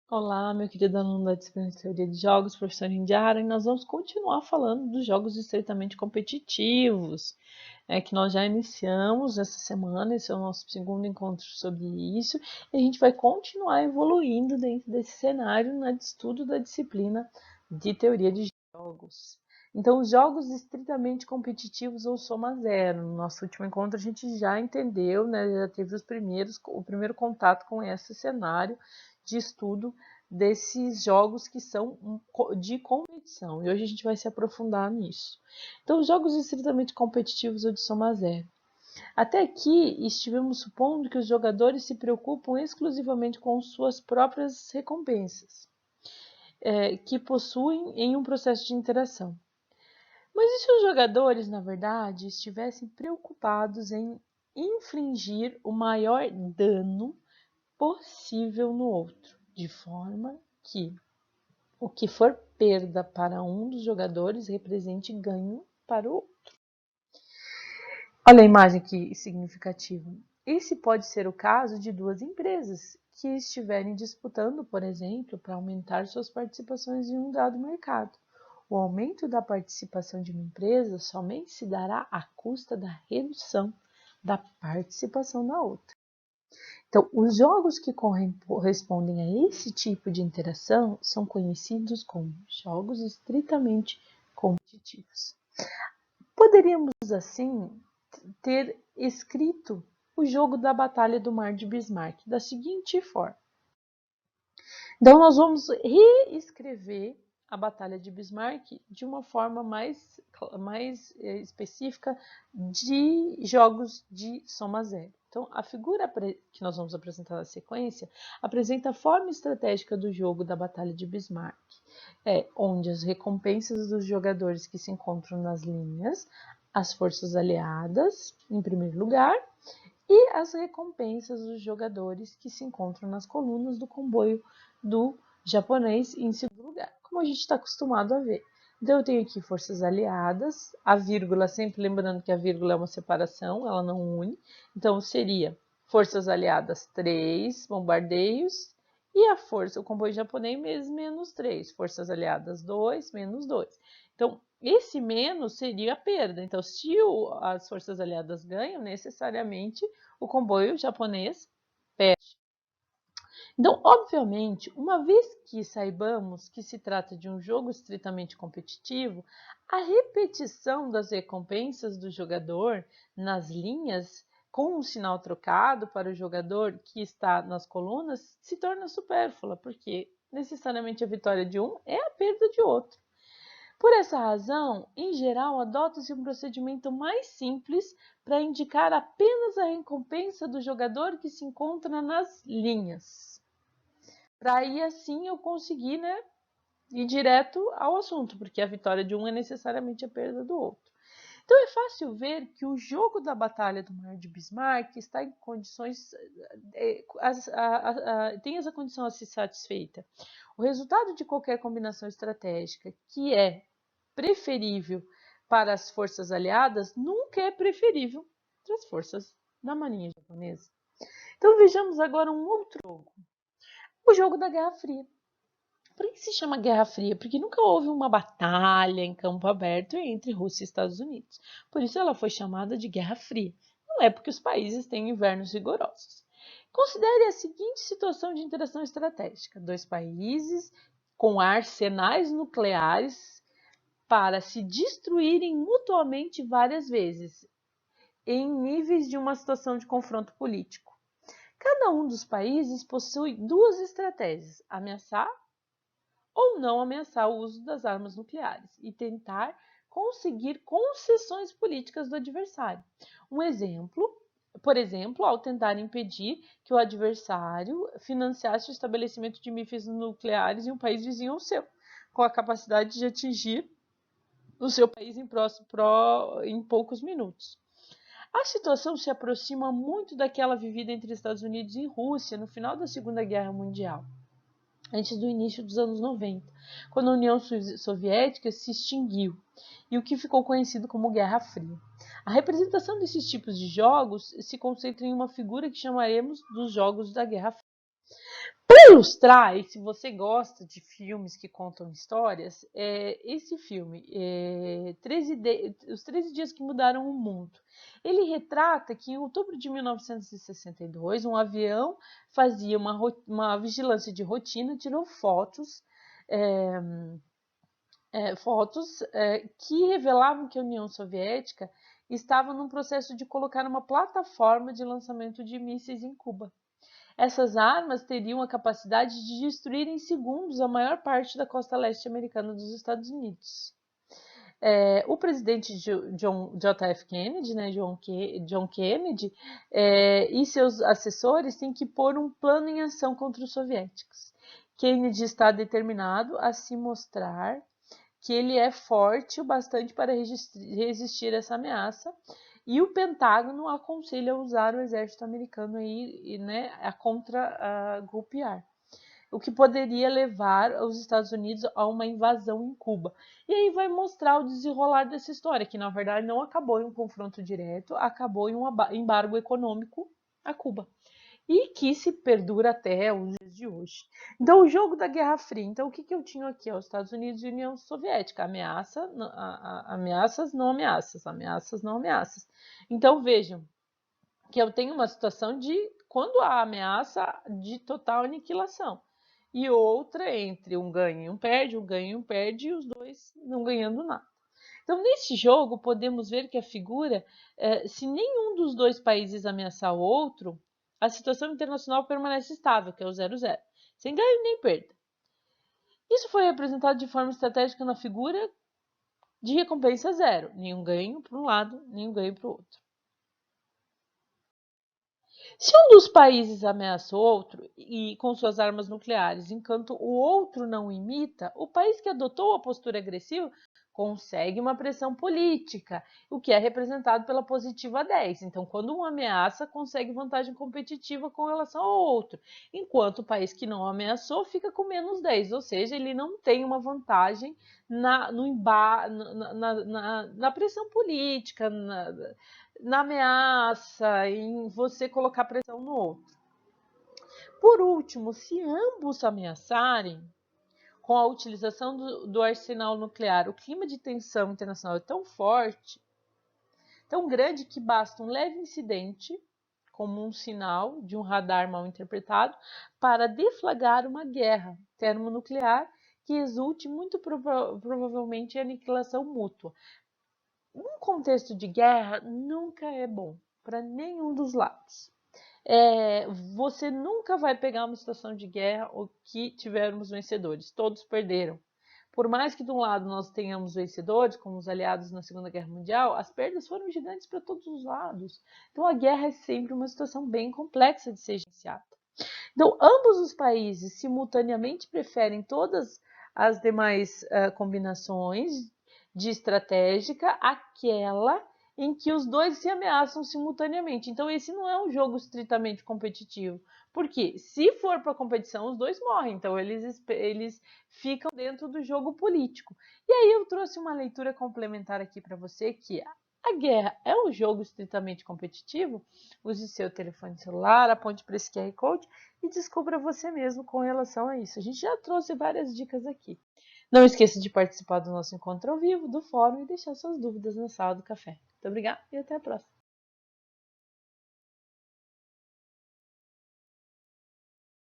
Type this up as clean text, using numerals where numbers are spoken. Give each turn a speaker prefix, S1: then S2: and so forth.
S1: Olá, meu querido aluno da disciplina de Teoria de Jogos, professor Indiara, e nós vamos continuar falando dos jogos estritamente competitivos, que nós já iniciamos essa semana, esse é o nosso segundo encontro sobre isso, e a gente vai continuar evoluindo dentro desse cenário no estudo da disciplina de Teoria de Jogos. Então, os jogos estritamente competitivos ou soma zero. No nosso último encontro a gente já entendeu, né, já teve o primeiro contato com esse cenário de estudo desses jogos que são de competição. E hoje a gente vai se aprofundar nisso. Então, os jogos estritamente competitivos ou de soma zero. Até aqui, estivemos supondo que os jogadores se preocupam exclusivamente com suas próprias recompensas, que possuem em um processo de interação. Mas e se os jogadores, na verdade, estivessem preocupados em infligir o maior dano possível no outro, de forma que o que for perda para um dos jogadores represente ganho para o outro? Olha a imagem que significativa. Esse pode ser o caso de duas empresas que estiverem disputando, por exemplo, para aumentar suas participações em um dado mercado. O aumento da participação de uma empresa somente se dará à custa da redução da participação na outra. Então, os jogos que correspondem a esse tipo de interação são conhecidos como jogos estritamente competitivos. Poderíamos, assim, ter escrito o jogo da Batalha do Mar de Bismarck da seguinte forma. Então, nós vamos reescrever a Batalha de Bismarck de uma forma mais específica de jogos de soma zero. Então, a figura que nós vamos apresentar na sequência apresenta a forma estratégica do jogo da Batalha de Bismarck, onde as recompensas dos jogadores que se encontram nas linhas, as forças aliadas, em primeiro lugar, e as recompensas dos jogadores que se encontram nas colunas do comboio do japonês em segundo lugar, como a gente está acostumado a ver. Então, eu tenho aqui forças aliadas, a vírgula, sempre lembrando que a vírgula é uma separação, ela não une. Então, seria forças aliadas 3 bombardeios e o comboio japonês menos 3, forças aliadas 2 menos 2. Então, esse menos seria a perda. Então, se as forças aliadas ganham, necessariamente o comboio japonês perde. Então, obviamente, uma vez que saibamos que se trata de um jogo estritamente competitivo, a repetição das recompensas do jogador nas linhas, com um sinal trocado para o jogador que está nas colunas, se torna supérflua, porque necessariamente a vitória de um é a perda de outro. Por essa razão, em geral, adota-se um procedimento mais simples para indicar apenas a recompensa do jogador que se encontra nas linhas. Para aí assim eu conseguir, ir direto ao assunto, porque a vitória de um é necessariamente a perda do outro. Então é fácil ver que o jogo da Batalha do Mar de Bismarck está em condições, tem essa condição a ser satisfeita. O resultado de qualquer combinação estratégica que é preferível para as forças aliadas nunca é preferível para as forças da marinha japonesa. Então vejamos agora um outro jogo, o jogo da Guerra Fria. Por que se chama Guerra Fria? Porque nunca houve uma batalha em campo aberto entre Rússia e Estados Unidos. Por isso ela foi chamada de Guerra Fria. Não é porque os países têm invernos rigorosos. Considere a seguinte situação de interação estratégica: dois países com arsenais nucleares para se destruírem mutuamente várias vezes, em níveis de uma situação de confronto político. Cada um dos países possui duas estratégias: ameaçar ou não ameaçar o uso das armas nucleares e tentar conseguir concessões políticas do adversário. Um exemplo, por exemplo, ao tentar impedir que o adversário financiasse o estabelecimento de mísseis nucleares em um país vizinho ao seu, com a capacidade de atingir o seu país em poucos minutos. A situação se aproxima muito daquela vivida entre Estados Unidos e Rússia no final da Segunda Guerra Mundial, antes do início dos anos 90, quando a União Soviética se extinguiu e o que ficou conhecido como Guerra Fria. A representação desses tipos de jogos se concentra em uma figura que chamaremos dos Jogos da Guerra Fria. Para ilustrar, e se você gosta de filmes que contam histórias, esse filme, Os 13 Dias que Mudaram o Mundo, ele retrata que em outubro de 1962, um avião fazia uma vigilância de rotina, tirou fotos, que revelavam que a União Soviética estava num processo de colocar uma plataforma de lançamento de mísseis em Cuba. Essas armas teriam a capacidade de destruir em segundos a maior parte da costa leste americana dos Estados Unidos. O presidente John F. Kennedy, né, John Kennedy, e seus assessores têm que pôr um plano em ação contra os soviéticos. Kennedy está determinado a se mostrar que ele é forte o bastante para resistir a essa ameaça, e o Pentágono aconselha a usar o exército americano aí, né, a contra-golpear, o que poderia levar os Estados Unidos a uma invasão em Cuba. E aí vai mostrar o desenrolar dessa história, que na verdade não acabou em um confronto direto, acabou em um embargo econômico a Cuba, e que se perdura até os dias de hoje. Então, o jogo da Guerra Fria. Então, o que eu tinha aqui? Os Estados Unidos e União Soviética. Ameaças, não ameaças. Ameaças, não ameaças. Então, vejam que eu tenho uma situação de quando há ameaça de total aniquilação. E outra entre um ganha e um perde, e os dois não ganhando nada. Então, nesse jogo, podemos ver que a figura, se nenhum dos dois países ameaçar o outro, a situação internacional permanece estável, que é o 0-0, sem ganho nem perda. Isso foi representado de forma estratégica na figura de recompensa zero, nenhum ganho para um lado, nenhum ganho para o outro. Se um dos países ameaça o outro e com suas armas nucleares, enquanto o outro não imita, o país que adotou a postura agressiva consegue uma pressão política, o que é representado pela positiva 10. Então, quando uma ameaça, consegue vantagem competitiva com relação ao outro, enquanto o país que não ameaçou fica com menos 10, ou seja, ele não tem uma vantagem na pressão política, na ameaça, em você colocar pressão no outro. Por último, se ambos ameaçarem com a utilização do arsenal nuclear, o clima de tensão internacional é tão forte, tão grande, que basta um leve incidente, como um sinal de um radar mal interpretado, para deflagrar uma guerra termonuclear que resulte muito provavelmente em aniquilação mútua. Um contexto de guerra nunca é bom para nenhum dos lados. Você nunca vai pegar uma situação de guerra ou que tivermos vencedores, todos perderam. Por mais que de um lado nós tenhamos vencedores, como os aliados na Segunda Guerra Mundial, as perdas foram gigantes para todos os lados. Então a guerra é sempre uma situação bem complexa de ser gerenciada. Então ambos os países simultaneamente preferem todas as demais combinações de estratégica àquela em que os dois se ameaçam simultaneamente. Então esse não é um jogo estritamente competitivo, porque se for para competição os dois morrem, então eles ficam dentro do jogo político. E aí eu trouxe uma leitura complementar aqui para você, que a guerra é um jogo estritamente competitivo. Use seu telefone celular, aponte para esse QR Code e descubra você mesmo com relação a isso. A gente já trouxe várias dicas aqui. Não esqueça de participar do nosso encontro ao vivo, do fórum, e deixar suas dúvidas na sala do café. Muito obrigada e até a próxima.